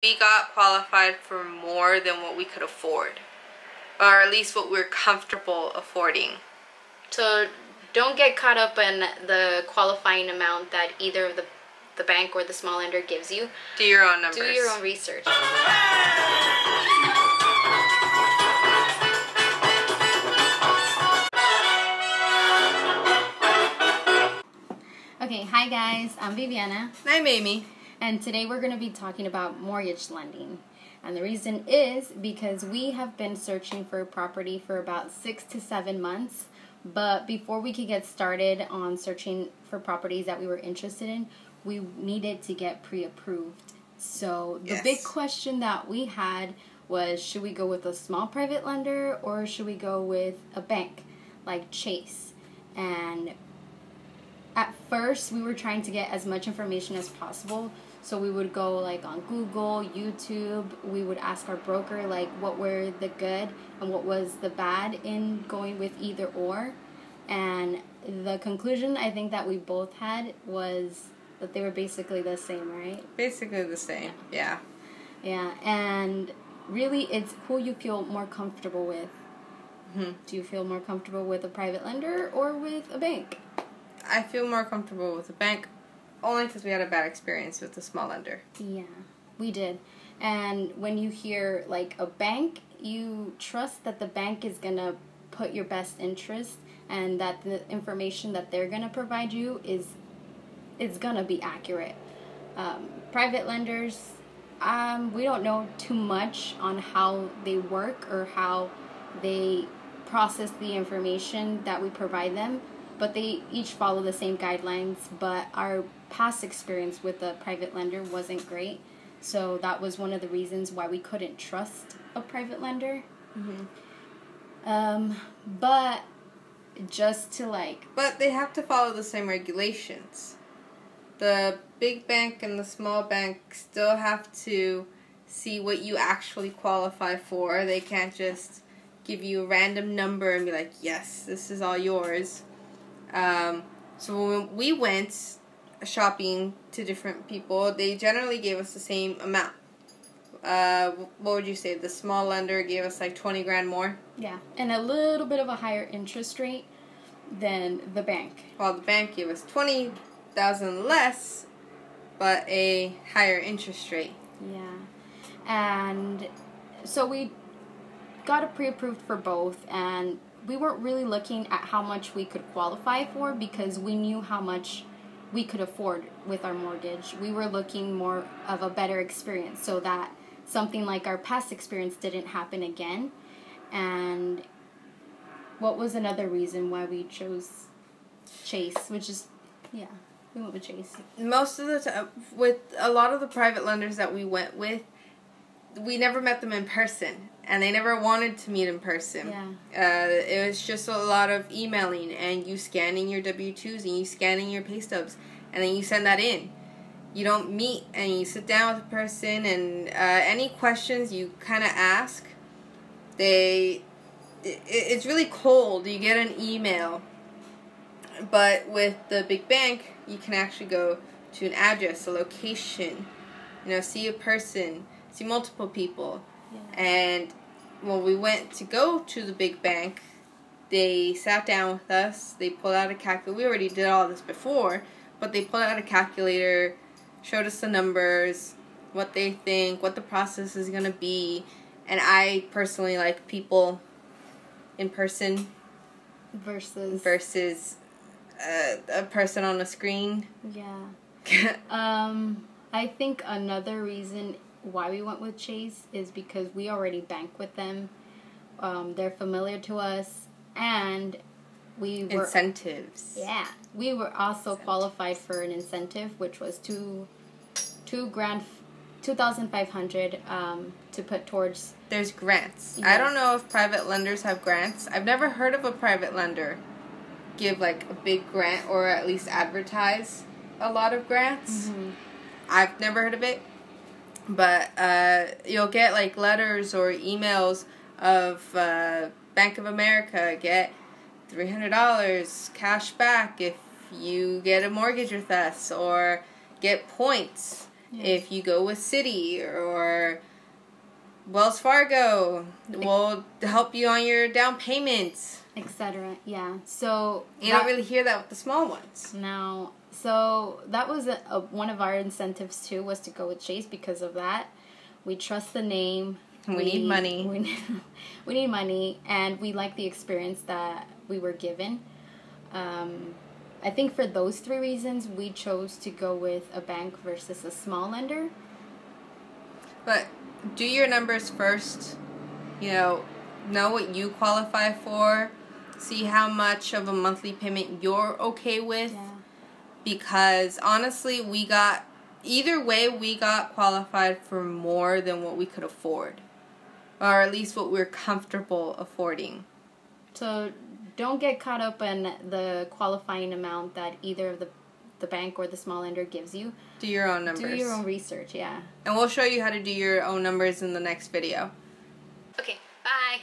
We got qualified for more than what we could afford, or at least what we're comfortable affording. So don't get caught up in the qualifying amount that either the bank or the small lender gives you. Do your own numbers. Do your own research. Okay, hi guys, I'm Viviana. I'm Amy. And today we're going to be talking about mortgage lending. And the reason is because we have been searching for a property for about 6 to 7 months. But before we could get started on searching for properties that we were interested in, we needed to get pre-approved. So the big question that we had was, should we go with a small private lender or should we go with a bank like Chase? And at first we were trying to get as much information as possible. So we would go like on Google, YouTube. We would ask our broker like what were the good and what was the bad in going with either or. And the conclusion I think that we both had was that they were basically the same, right? Basically the same, yeah. Yeah, and really it's who you feel more comfortable with. Mm-hmm. Do you feel more comfortable with a private lender or with a bank? I feel more comfortable with a bank only because we had a bad experience with the small lender. Yeah, we did. And when you hear like a bank, you trust that the bank is going to put your best interest and that the information that they're going to provide you is going to be accurate. Private lenders, we don't know too much on how they work or how they process the information that we provide them, but they each follow the same guidelines. But our past experience with a private lender wasn't great, so that was one of the reasons why we couldn't trust a private lender. Mm-hmm. But just to But they have to follow the same regulations. The big bank and the small bank still have to see what you actually qualify for. They can't just give you a random number and be like, yes, this is all yours. So when we went shopping to different people, they generally gave us the same amount. What would you say? The small lender gave us like 20 grand more? Yeah, and a little bit of a higher interest rate than the bank. Well, the bank gave us 20,000 less, but a higher interest rate. Yeah, and so we got it pre-approved for both, and we weren't really looking at how much we could qualify for because we knew how much we could afford with our mortgage. We were looking more of a better experience so that something like our past experience didn't happen again. And what was another reason why we chose Chase, which is, we went with Chase. Most of the time, with a lot of the private lenders that we went with, we never met them in person, and they never wanted to meet in person. Yeah. It was just a lot of emailing, and you scanning your W-2s, and you scanning your pay stubs, and then you send that in. You don't meet, and you sit down with a person, and any questions you kind of ask, it's really cold. You get an email. But with the big bank, you can actually go to an address, a location, see a person, see multiple people. Yeah. And when we went to go to the big bank, they sat down with us, they pulled out a calculator. We already did all this before, but they pulled out a calculator, showed us the numbers, what they think, what the process is going to be. And I personally like people in person versus a person on a screen. Yeah. I think another reason why we went with Chase is because we already bank with them. They're familiar to us, and we were incentives. Yeah, we were also qualified for an incentive, which was $2,500 to put towards. There's grants. Yeah. I don't know if private lenders have grants. I've never heard of a private lender give like a big grant or at least advertise a lot of grants. Mm-hmm. I've never heard of it. But you'll get like letters or emails of Bank of America, get $300 cash back if you get a mortgage with us, or get points if you go with Citi, or Wells Fargo will help you on your down payments, etc. Yeah. So you don't really hear that with the small ones. No. So that was one of our incentives too, was to go with Chase because of that. We trust the name. We need money. We need money, and we like the experience that we were given. I think for those 3 reasons, we chose to go with a bank versus a small lender. But do your numbers first. Know what you qualify for. See how much of a monthly payment you're okay with. Yeah. Because honestly, either way, we got qualified for more than what we could afford. Or at least what we're comfortable affording. So don't get caught up in the qualifying amount that either of the bank or the small lender gives you. Do your own numbers. Do your own research, yeah. And we'll show you how to do your own numbers in the next video. Okay, bye.